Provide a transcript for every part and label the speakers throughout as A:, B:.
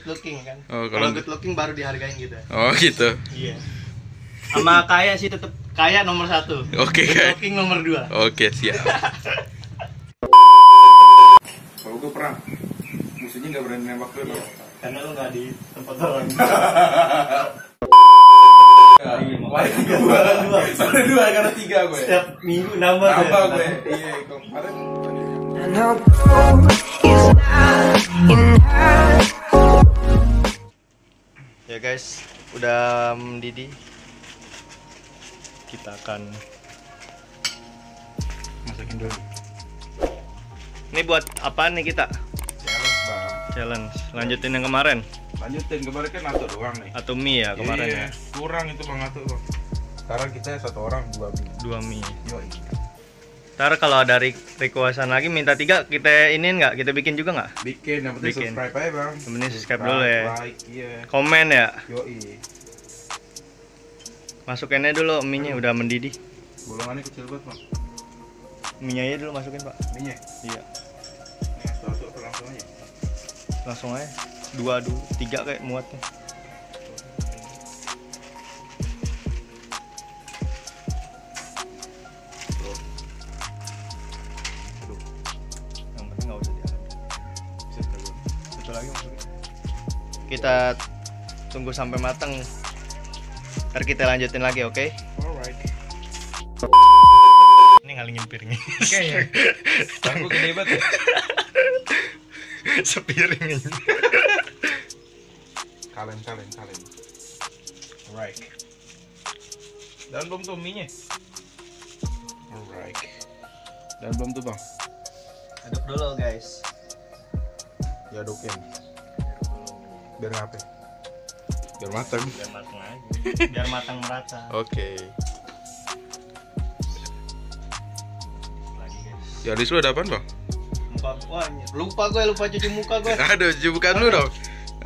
A: looking kan.
B: Oh,
A: kalau good looking baru dihargain gitu.
B: Oh gitu.
A: Iya. Sama kaya sih tetap kaya nomor 1.
B: Oke,
A: Good
B: Kak.
A: looking nomor 2.
B: Oke, siap. Kalau gue perang, musuhnya nggak berani nembak gue loh.
A: Karena lu nggak di tempat orang.
B: Soalnya 2 karena 3 gue.
A: Setiap minggu nambah
B: gue. Iya, kemarin.
A: Ya guys, udah mendidih. Kita akan masukin dulu. Ini buat apaan nih kita?
B: Challenge, Bang.
A: Challenge. Lanjutin yang kemarin.
B: Lanjutin, kemarin kan nato doang nih.
A: Atau mie ya kemarin ya.
B: Kurang itu Bang nato, Bang. Sekarang kita 1 orang 2 mie.
A: 2 mie.
B: Yoi.
A: Ntar kalau ada requestan lagi minta 3 kita iniin nggak? Kita bikin juga nggak?
B: Bikin, yang penting
A: Bikin.
B: subscribe aja Bang.
A: Yang penting subscribe dulu ya.
B: Like, iya.
A: Komen ya.
B: Yoi.
A: Masukinnya dulu mie-nya udah mendidih.
B: Bolongannya kecil banget Bang.
A: Mie-nya aja dulu masukin Pak.
B: Mie-nya?
A: Iya.
B: Nih, satu langsung aja.
A: Langsung aja. 2 dulu, 3 kayak muatnya. Yang penting nggak usah diaduk. Satu lagi masukin. Kita tunggu sampai matang. Ntar kita lanjutin lagi, oke?
B: Alright.
A: Ini ngalingin piringnya.
B: Oke ya. Tangguh gede banget ya.
A: Sepiring ini.
B: Kalen. Alright. Dan belum tuh mie-nya. Alright. Dan belum tuh Bang.
A: Aduk dulu guys.
B: Diadukin. Biar ngapain? Biar matang.
A: Biar matang aja. Biar matang merata.
B: Oke.
A: Lagi guys.
B: Ya di lu ada apaan Bang?
A: Muka wah, lupa cuci muka gue.
B: Aduh, bukan lu dong.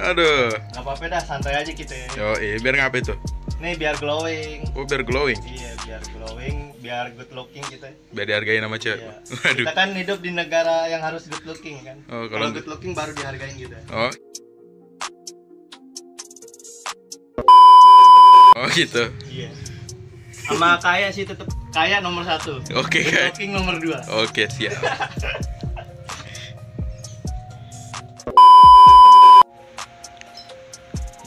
B: Aduh.
A: Nggak apa-apa dah, santai aja kita.
B: Yo, biar ngapain tuh?
A: Nih biar glowing.
B: Oh, biar glowing.
A: Iya, biar glowing, biar good looking kita.
B: Biar dihargain sama cewek.
A: Iya.
B: Waduh.
A: Kita kan hidup di negara yang harus good looking kan.
B: Oh,
A: kalau good looking baru dihargain gitu.
B: Oh. Oh gitu.
A: Iya. Sama kaya sih tetap kaya nomor 1.
B: Oke,
A: Good
B: Kak.
A: looking nomor 2.
B: Oke, siap.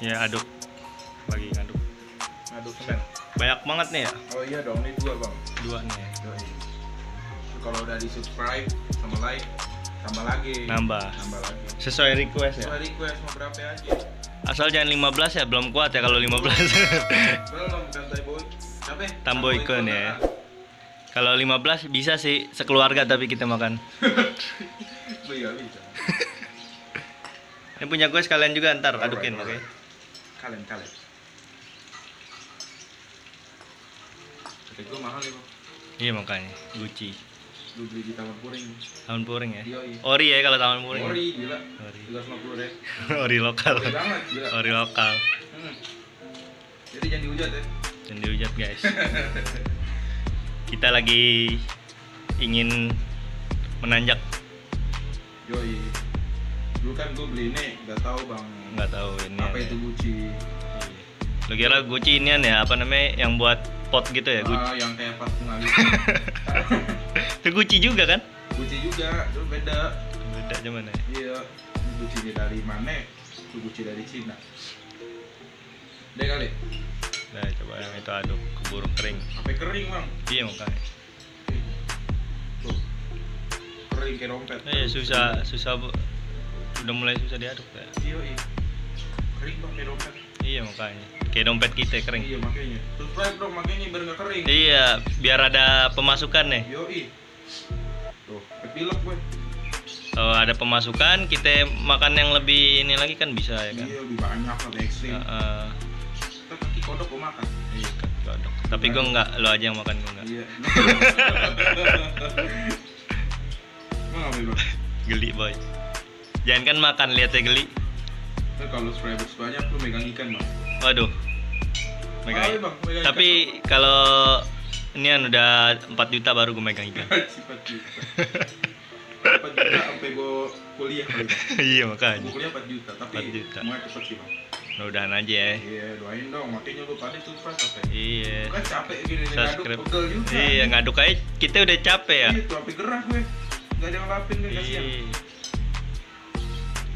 A: Ya aduk. Lagi ngaduk.
B: Aduh, semen.
A: Banyak banget nih ya.
B: Oh iya dong, ini 2 Bang.
A: 2 nih ya.
B: Kalau udah di subscribe sama like, tambah lagi.
A: Nambah.
B: Nambah lagi.
A: Sesuai request ya.
B: Coba request mau berapa aja?
A: Asal jangan 15 ya, belum kuat ya kalau 15.
B: Belum bukan Tamboy. Apa?
A: Tamboy Icon ya. Kalau 15 bisa sih sekeluarga tapi kita makan.
B: Iya bisa.
A: Ini punya gue sekalian juga ntar
B: Alright,
A: adukin, oke?
B: alright. Kalen. Tapi gue mahal ya Bang.
A: Iya makanya Gucci.
B: Lu beli di Taman Puring.
A: Taman Puring ya.
B: Yoi.
A: Ori ya kalau Taman Puring.
B: Ori gila.
A: Ori.
B: 350 deh.
A: Ori lokal.
B: Ori banget gila.
A: Ori lokal.
B: Jadi jangan dihujat ya.
A: Dan dihujat guys. Kita lagi ingin menanjak.
B: Yoi. Dulu kan gue beli ini nggak tahu Bang.
A: Nggak tahu ini.
B: Apa itu Gucci?
A: Lo kira Gucci inian ya apa namanya yang buat pot gitu ya? Gucci.
B: Yang kayak pas pengalis.
A: Itu Gucci juga kan?
B: Gucci juga, itu beda.
A: Beda cuman ya.
B: Iya. Gucci dari mana? Itu Gucci dari Cina. Deh kali.
A: Nah coba yang itu aduk keburu kering.
B: Sampai kering Bang.
A: Iya makanya.
B: Tuh. Kering kayak dompet.
A: Iya susah bu. Udah mulai susah diaduk ya.
B: Iya. Kering Bang kayak dompet.
A: Iya makanya. Kayak dompet kita kering.
B: Iya makanya. Subscribe dong makanya biar nggak kering.
A: Iya, biar ada pemasukan nih.
B: Yoi. Tuh, kepilek gue.
A: Kalau ada pemasukan, kita makan yang lebih ini lagi kan bisa ya kan?
B: Iya, lebih banyak lebih ekstrim. Kita kaki kodok gue makan.
A: Iya, kodok. Tapi gue enggak, lo aja yang makan gue enggak.
B: Iya. Emang apa Bang?
A: Geli boy. Jangan kan makan, lihatnya geli.
B: Nah, kalau subscribers banyak lu megang ikan Bang.
A: Waduh. Megang.
B: Bang, megang
A: Tapi kalau ini kan udah 4 juta baru gue megang ikan.
B: 4 juta. 4 juta sampai gue kuliah kali Bang.
A: Iya
B: Gue
A: makanya.
B: kuliah 4 juta, tapi
A: 4 juta.
B: semuanya cepet sih Bang.
A: Mudah-mudahan aja ya.
B: Iya, doain dong, makanya lu pada sukses apa ya?
A: Iya.
B: Kan capek gini nih, ngaduk
A: Subscribe.
B: pegel juga.
A: Iya, ngaduk aja kita udah capek ya.
B: Iya, tuh sampai gerah gue. Gak ada yang lapin gue, kasihan.
A: Iya.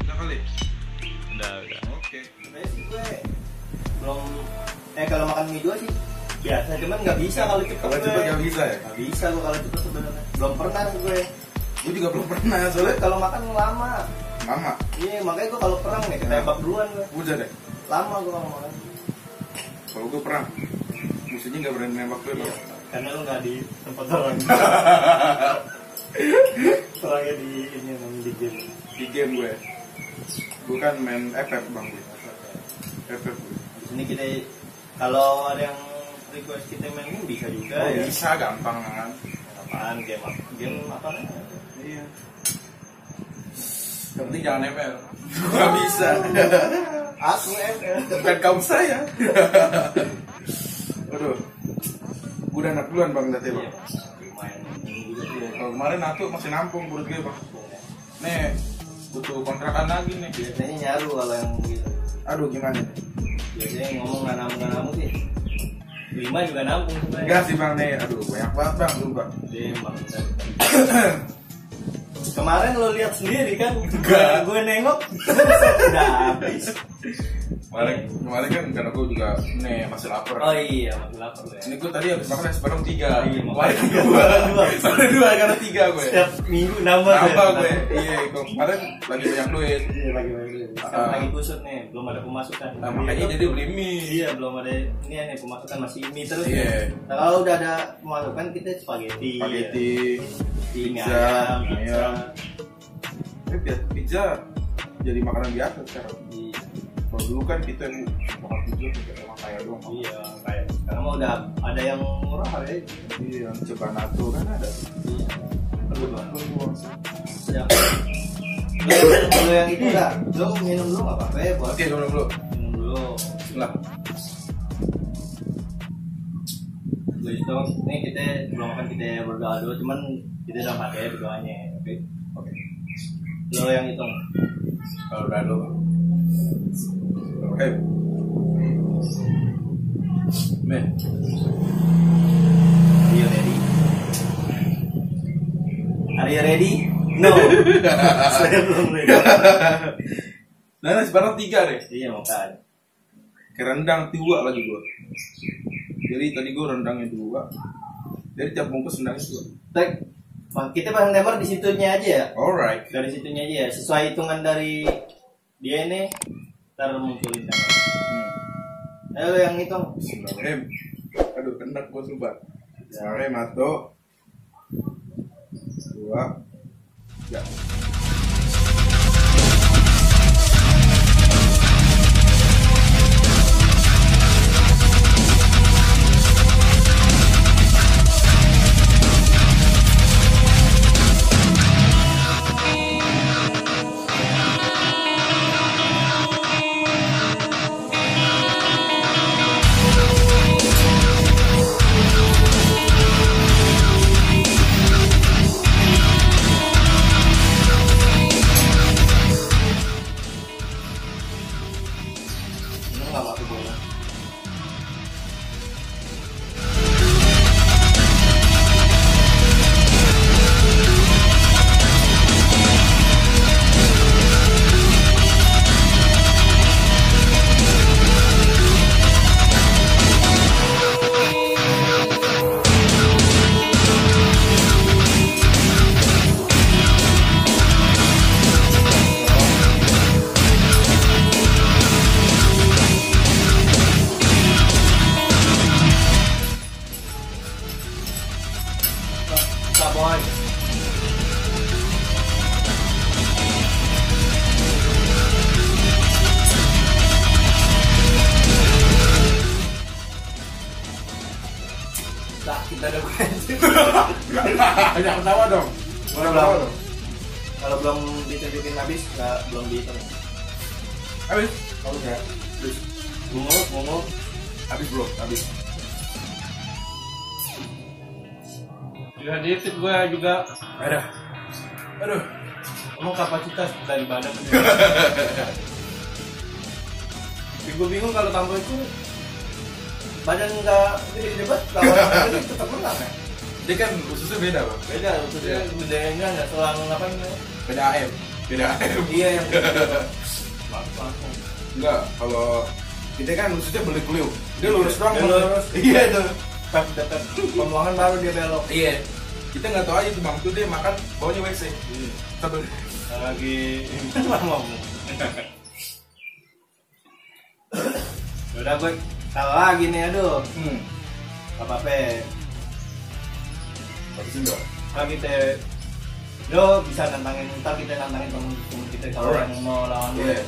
B: Udah kali?
A: Udah.
B: Oke.
C: Sebenarnya sih gue belum kalau makan mie 2 sih biasa, cuman nggak bisa kalau cepet.
B: Kalau cepet nggak bisa ya?
C: Nggak bisa gue kalau cepet sebenarnya. Belum pernah sih gue.
B: Gue juga belum pernah
C: Soalnya
B: soalnya.
C: kalau makan lama.
B: Mama,
C: Iya, makanya gue kalau perang nih ketembak duluan gue.
B: udah deh.
C: Lama gue kalau makan.
B: Kalau gue perang, musuhnya nggak berani nembak gue Bang.
C: Karena lu nggak di tempat orang. Perangnya di ini namanya di game.
B: Di game gue. Gue kan main FF Bang gue. FF gue.
C: Di sini kita kalau ada yang request kita main game bisa juga
B: Oh,
C: ya.
B: bisa gampang kan?
C: Apaan game apa namanya?
B: Iya. Yang penting jangan nempel. Gak bisa.
C: Aku ML.
B: Bukan kaum saya. Aduh. Gue udah enak duluan Bang tadi Bang.
C: Iya, lumayan.
B: Iya, kalau kemarin Natu masih nampung perut gue Bang. Nih, butuh kontrakan lagi nih.
C: Biasanya nyaru kalau yang gitu.
B: Aduh gimana nih?
C: Biasanya ngomong nggak nampung sih. 5 juga nampung sebenarnya.
B: Enggak sih Bang nih. Aduh banyak banget Bang lu Bang.
C: Emang. Kemarin lo lihat sendiri kan?
B: Enggak.
C: Gue nengok udah habis.
B: Kemarin kan karena gue juga nih masih lapar.
C: Oh iya, masih lapar ya.
B: Ini gue tadi habis makan sekarang 3.
C: Iya,
B: Kemarin
C: makanya.
B: 2. Kemarin 2 karena 3 gue.
C: Setiap minggu nambah
B: Nambah
C: ya?
B: gue. Iya, kemarin lagi banyak duit.
C: Iya lagi sekarang lagi kusut nih, belum ada pemasukan.
B: Nah, makanya jadi beli mie.
C: Iya, belum ada ini nih pemasukan, masih mie terus.
B: Iya.
C: Nah, kalau udah ada pemasukan kita spaghetti.
B: Spaghetti,
C: Mie
B: pizza,
C: ayam, pizza.
B: ayam. Pizza jadi makanan biasa sekarang.
C: Iya.
B: Kalau dulu kan kita yang makan pizza kita emang kaya doang.
C: Iya, kayak sekarang mah udah ada yang murah harganya.
B: Iya, yang coba nato kan ada.
C: Iya.
B: Aduh, doang.
C: Kalau yang itu enggak, lo minum dulu nggak apa-apa ya buat
B: Oke, dulu.
C: minum dulu.
B: Bismillah.
C: Lo itu, ini kita belum kan kita berdoa dulu, cuman kita dalam hati aja berdoanya. Oke.
B: Oke.
C: Lo yang hitung.
B: Kalau udah dulu. Oke. Men.
C: Are you ready? Are you ready? No. Saya belum ready.
B: Nah, sekarang 3 deh.
C: Iya makanya.
B: Kerendang 2 lagi gua. Jadi tadi gua rendangnya 2. Jadi tiap bungkus rendangnya 2.
C: Tek, kita pasang timer di situnya aja ya.
B: Alright.
C: Dari situnya aja ya. Sesuai hitungan dari dia ini, ntar munculin timer. Ayo lo yang hitung.
B: Bismillahirrahmanirrahim. Aduh, kena gua sumpah. Bismillahirrahmanirrahim. 2. Ya.
C: Ini nggak masuk bola. Boy. Nah, kita ada
B: Banyak ketawa dong.
C: Boleh
B: Ketawa
C: belum?
B: dong.
C: Kalau belum ditunjukin habis, belum dihitung.
B: Habis? Habis ya?
C: Terus bungo.
B: Habis belum? Habis.
C: Sudah dihitung gue juga.
B: Aduh. Aduh.
C: Emang kapasitas dari badan. Gue bingung kalau Tambo itu badan nggak gede-gede banget, lawan itu tetap menang ya.
B: Dia kan ususnya beda bang.
C: Beda, khususnya gedenya nggak selang apa nih?
B: Beda AM. Beda AM.
C: Iya yang langsung.
B: Enggak, kalau kita kan ususnya belik-beliuk. Dia lurus doang.
C: Dia lurus. Iya itu. Pas dekat pembuangan baru dia belok.
B: Iya. Kita nggak tahu aja tuh bang, tuh dia makan baunya WC. Sambil
C: Lagi ngomong. Udah gue kalah lagi nih, aduh. Apa-apa.
B: habisin dong.
C: Kalau kita lo bisa nantangin, ntar kita nantangin temen kita kalau
B: Alright.
C: yang mau lawan gue.
B: Iya.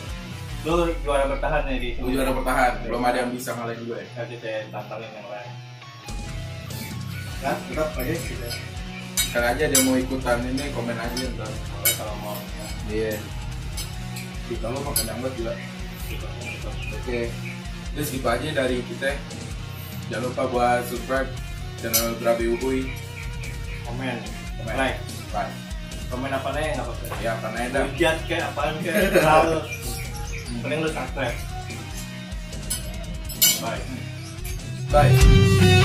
C: Lo juara bertahan ya di
B: Gue juara bertahan, belum ada yang bisa ngalahin gue.
C: Ntar kita tantangin yang lain. Kan, tetap aja kita.
B: Sekali aja dia mau ikutan ini, komen aja ntar.
C: Boleh kalau mau.
B: Iya. Kita lo makan yang buat juga. Oke. Jadi segitu aja dari kita. Jangan lupa buat subscribe channel Brabi Uhuy.
C: Komen, like,
B: Bye.
C: komen apa nih nggak apa-apa.
B: Ya, karena ada.
C: Hujat kayak apaan kayak terlalu. Mending lu subscribe. Bye.
B: Bye.